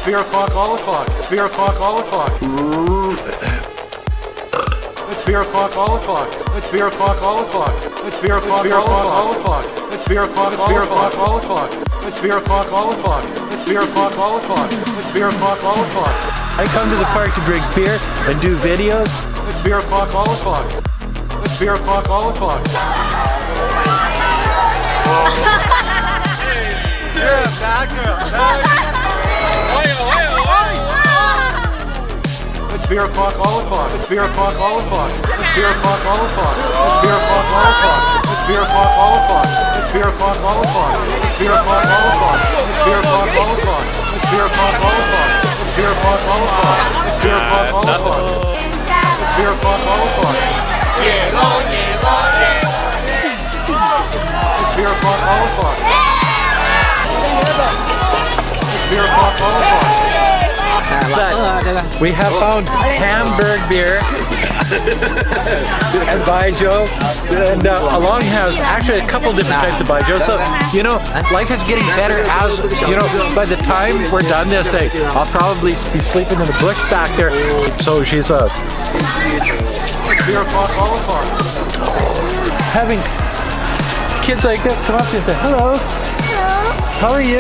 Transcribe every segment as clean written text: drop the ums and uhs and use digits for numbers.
It's beer o'clock, all o'clock. It's beer o'clock, all o'clock. It's beer o'clock, all o'clock. It's beer o'clock, all o'clock. It's beer o'clock, all o'clock. It's beer o'clock, all o'clock. It's beer o'clock, all o'clock. It's beer o'clock, all o'clock. It's beer o'clock, all o'clock. I come to the park to drink beer and do videos. It's beer o'clock, all o'clock. It's beer o'clock, all o'clock. You're a bad girl. It's beer o'clock, all o'clock. It's beer o'clock, all o'clock. It's beer o'clock, all o'clock. It's beer o'clock, all o'clock. It's beer o'clock, all o'clock. It's beer o'clock, all o'clock. It's beer o'clock, all o'clock. It's beer o'clock, all o'clock. It's beer o'clock, all o'clock. It's beer o'clock, all o'clock. It's beer o'clock, all o'clock. It's beer o'clock, all o'clock. It's beer o'clock, all o'clock. It's beer o'clock, all o'clock. We have found Hamburg beer and Baijiu, and Along has actually a couple different types of Baijiu. So, you know, life is getting better as, you know, by the time we're done this, I'll probably be sleeping in the bush back there. So she's having kids like this come up to you and say, hello. Hello. How are you?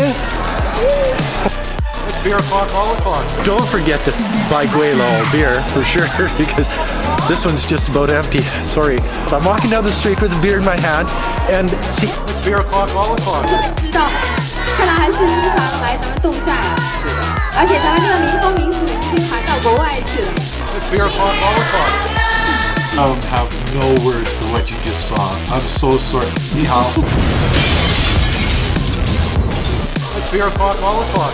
Beer o'clock, all o'clock. Don't forget to buy Gweilo beer for sure, because this one's just about empty. Sorry. I'm walking down the street with a beer in my hand, and see. It's beer o'clock, all o'clock. 知道，看来还是经常来咱们洞晒啊。是的。而且咱们这个民风民俗已经传到国外去了。It's beer o'clock, all o'clock. I have no words for what you just saw. I'm so sorry. 你好。It's beer o'clock, all o'clock.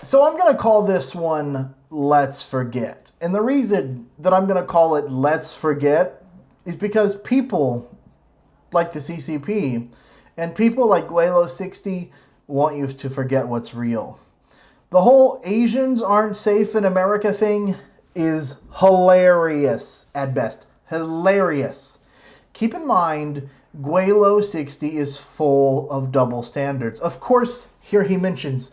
So I'm going to call this one Let's Forget. And the reason that I'm going to call it Let's Forget is because people like the CCP and people like Gweilo 60 want you to forget what's real. The whole Asians aren't safe in America thing is hilarious at best. Hilarious. Keep in mind, Gweilo 60 is full of double standards. Of course, here he mentions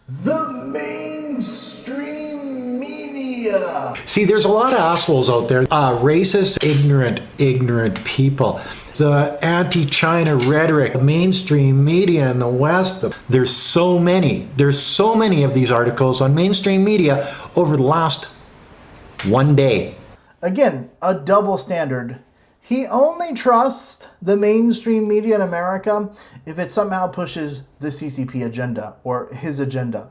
the mainstream media. See, there's a lot of assholes out there. Racist, ignorant people. The anti-China rhetoric, mainstream media in the West. There's so many of these articles on mainstream media over the last one day. Again, a double standard. He only trusts the mainstream media in America if it somehow pushes the CCP agenda or his agenda.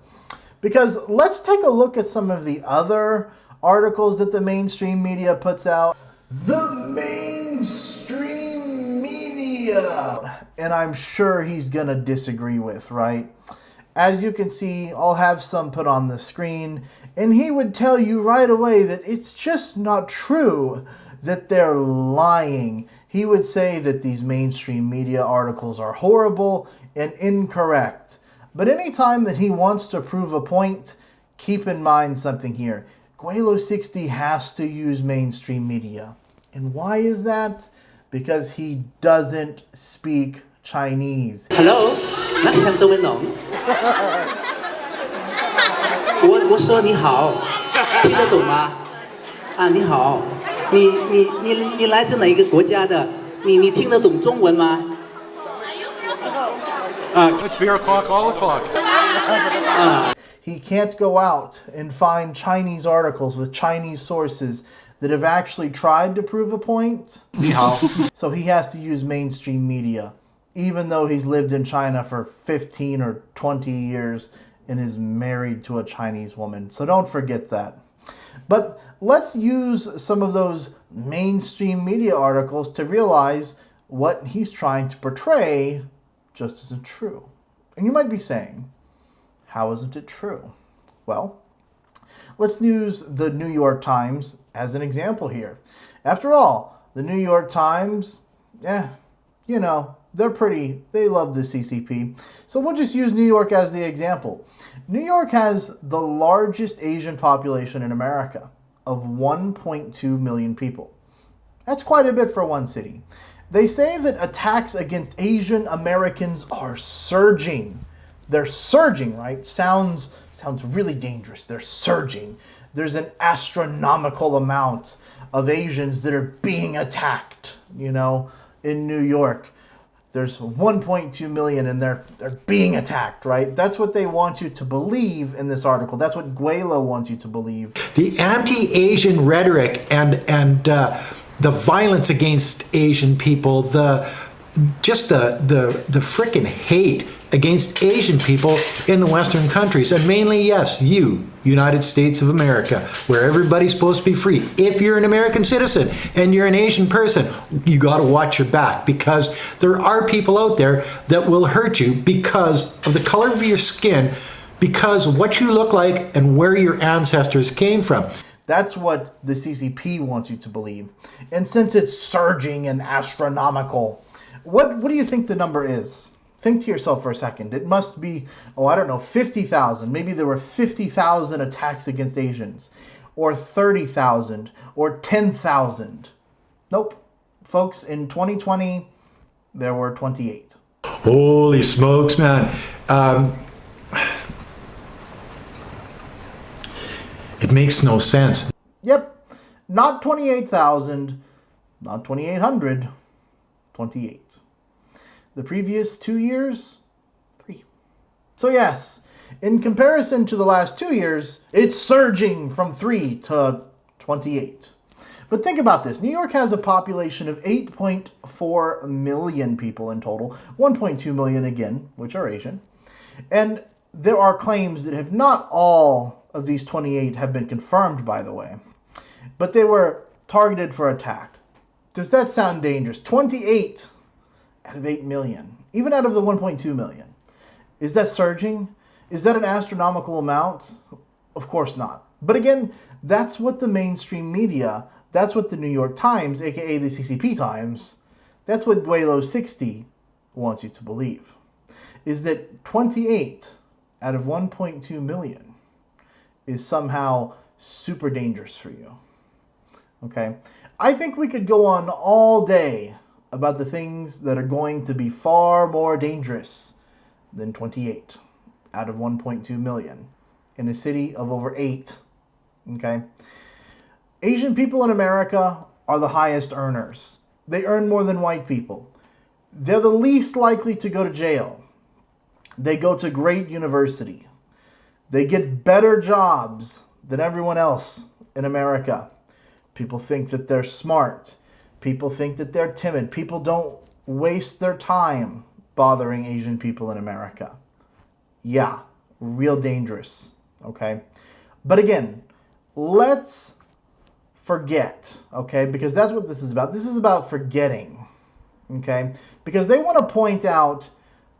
Because let's take a look at some of the other articles that the mainstream media puts out. The mainstream media! And I'm sure he's gonna disagree with, right? As you can see, I'll have some put on the screen, and he would tell you right away that it's just not true, that they're lying. He would say that these mainstream media articles are horrible and incorrect. But anytime that he wants to prove a point, keep in mind something here. Gweilo 60 has to use mainstream media. And why is that? Because he doesn't speak Chinese. Hello, 那想都没懂。我说你好，听得懂吗？啊，你好。你来自哪一个国家的？你听得懂中文吗？ It's beer o'clock, all o'clock. He can't go out and find Chinese articles with Chinese sources that have actually tried to prove a point. 你好。 So he has to use mainstream media, even though he's lived in China for 15 or 20 years and is married to a Chinese woman. So don't forget that. But let's use some of those mainstream media articles to realize what he's trying to portray just isn't true. And you might be saying, how isn't it true? Well, let's use the New York Times as an example here. After all, the New York Times, you know, they love the CCP. So we'll just use New York as the example. New York has the largest Asian population in America of 1.2 million people. That's quite a bit for one city. They say that attacks against Asian Americans are surging. They're surging, right? Sounds really dangerous. They're surging. There's an astronomical amount of Asians that are being attacked, in New York. There's 1.2 million and they're being attacked, right? That's what they want you to believe in this article. That's what Gweilo wants you to believe. The anti-Asian rhetoric and the violence against Asian people, the frickin' hate against Asian people in the Western countries, and mainly, yes, United States of America, where everybody's supposed to be free. If you're an American citizen and you're an Asian person, you got to watch your back, because there are people out there that will hurt you because of the color of your skin, because of what you look like and where your ancestors came from. That's what the CCP wants you to believe. And since it's surging and astronomical, what do you think the number is? Think to yourself for a second. It must be, 50,000. Maybe there were 50,000 attacks against Asians, or 30,000, or 10,000. Nope. Folks, in 2020, there were 28. Holy smokes, man. It makes no sense. Yep. Not 28,000, not 2,800, 28. The previous 2 years, 3. So yes, in comparison to the last 2 years, it's surging from 3 to 28. But think about this. New York has a population of 8.4 million people in total, 1.2 million again, which are Asian. And there are claims that not all of these 28 have been confirmed, by the way, but they were targeted for attack. Does that sound dangerous? 28 out of 8 million, even out of the 1.2 million. Is that surging? Is that an astronomical amount? Of course not. But again, that's what the mainstream media, that's what the New York Times, aka the CCP Times, that's what Gweilo 60 wants you to believe, is that 28 out of 1.2 million is somehow super dangerous for you. Okay? I think we could go on all day about the things that are going to be far more dangerous than 28 out of 1.2 million in a city of over 8. Okay? Asian people in America are the highest earners. They earn more than white people. They're the least likely to go to jail. They go to great university. They get better jobs than everyone else in America. People think that they're smart. People think that they're timid. People don't waste their time bothering Asian people in America. Yeah, real dangerous, okay? But again, let's forget, okay? Because that's what this is about. This is about forgetting, okay? Because they want to point out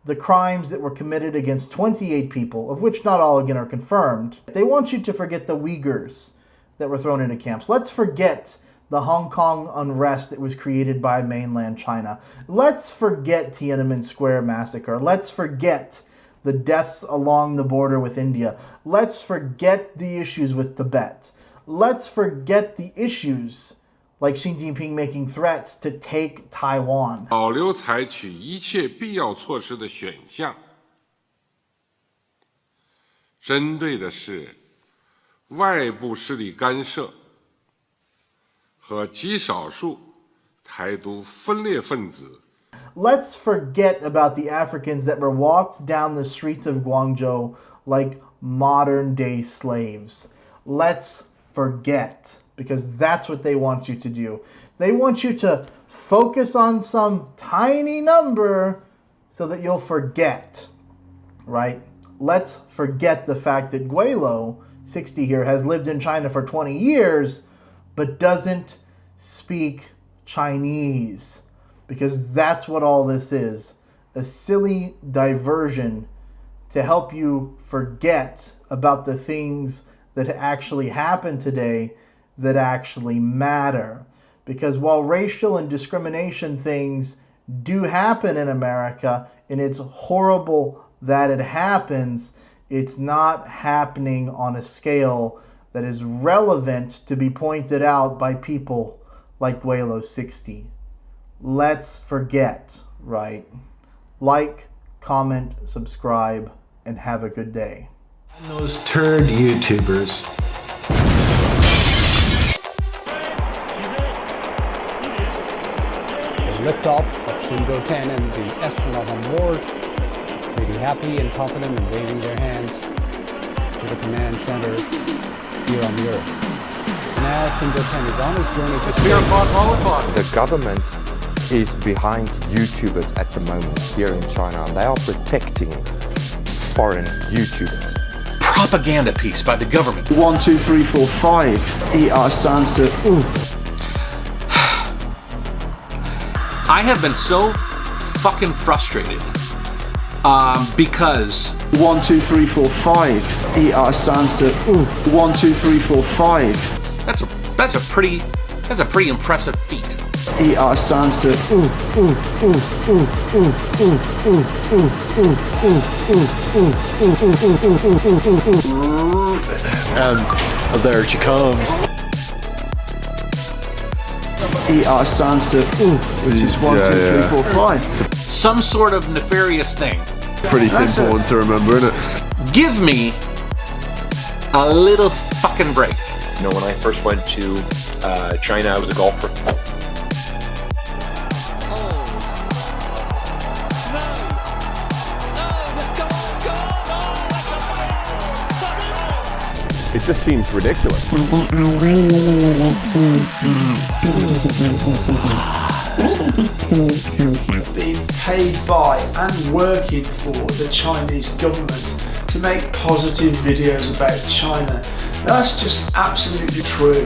the crimes that were committed against 28 people, of which not all, again, are confirmed. They want you to forget the Uyghurs that were thrown into camps. Let's forget the Hong Kong unrest that was created by mainland China. Let's forget Tiananmen Square massacre. Let's forget the deaths along the border with India. Let's forget the issues with Tibet. Let's forget the issues like Xi Jinping making threats to take Taiwan. 保留采取一切必要措施的选项，针对的是外部势力干涉和极少数台独分裂分子。 Let's forget about the Africans that were walked down the streets of Guangzhou like modern-day slaves. Let's forget, because that's what they want you to do. They want you to focus on some tiny number so that you'll forget, right? Let's forget the fact that Gweilo 60 here has lived in China for 20 years but doesn't speak Chinese, because that's what all this is, a silly diversion to help you forget about the things that actually happen today that actually matter. Because while racial and discrimination things do happen in America, and it's horrible that it happens. It's not happening on a scale that is relevant to be pointed out by people like Gweilo 60. Let's forget, right? Like, comment, subscribe, and have a good day. And those turd YouTubers. The liftoff of Shenzhou 10 and the astronaut on board, pretty happy and confident and waving their hands to the command center here on the Earth. Now Shenzhou 10 is on its journey to space. The government is behind YouTubers at the moment here in China, and they are protecting foreign YouTubers. Propaganda piece by the government. 1, 2, 3, 4, 5. ASIANS. I have been so fucking frustrated because 1, 2, 3, 4, 5. ASIANS. 1, 2, 3, 4, 5. That's a pretty impressive feat. ASIANS. And there she comes. ASIANS, which is 1, 2, 3, 4, 5. Some sort of nefarious thing. Pretty simple one to remember, isn't it? Give me a little fucking break. You know, when I first went to China, I was a golfer. It just seems ridiculous. Being paid by and working for the Chinese government to make positive videos about China. That's just absolutely true.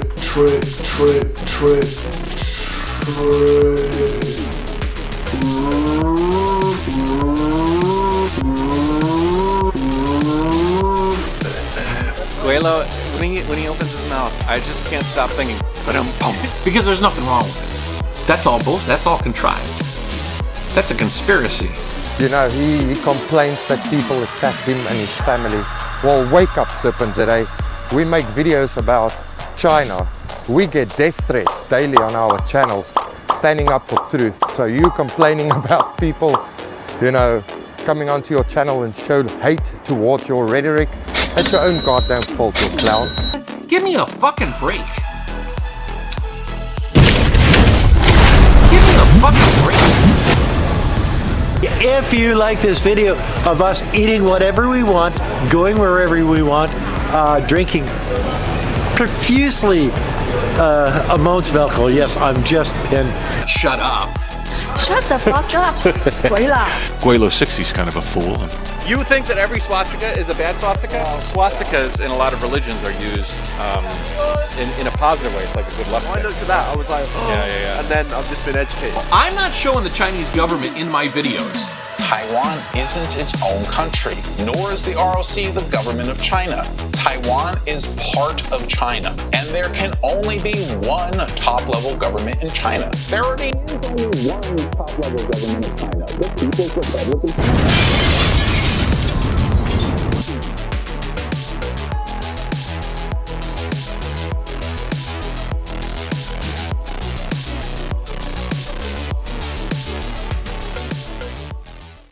Gweilo, when he opens his mouth, I just can't stop thinking, because there's nothing wrong with it. That's all bullshit. That's all contrived. That's a conspiracy. You know, he complains that people attack him and his family. Well, wake up, Serpent today. We make videos about China. We get death threats daily on our channels, standing up for truth. So you complaining about people, you know, coming onto your channel and show hate towards your rhetoric, that's your own goddamn fault, you clown. Give me a fucking break. Give me a fucking break. If you like this video of us eating whatever we want, going wherever we want, drinking profusely amounts of alcohol. Yes, I'm just in. Shut up. Shut the fuck up, Gweilo. Gweilo 60 is kind of a fool. You think that every swastika is a bad swastika? Swastikas in a lot of religions are used in a positive way. It's like a good luck thing. I looked at that, I was like, oh. Yeah. And then I've just been educated. I'm not showing the Chinese government in my videos. Taiwan isn't its own country, nor is the ROC the government of China. Taiwan is part of China, and there can only be one top-level government in China. There already is only one top-level government in China, the People's Republic of China.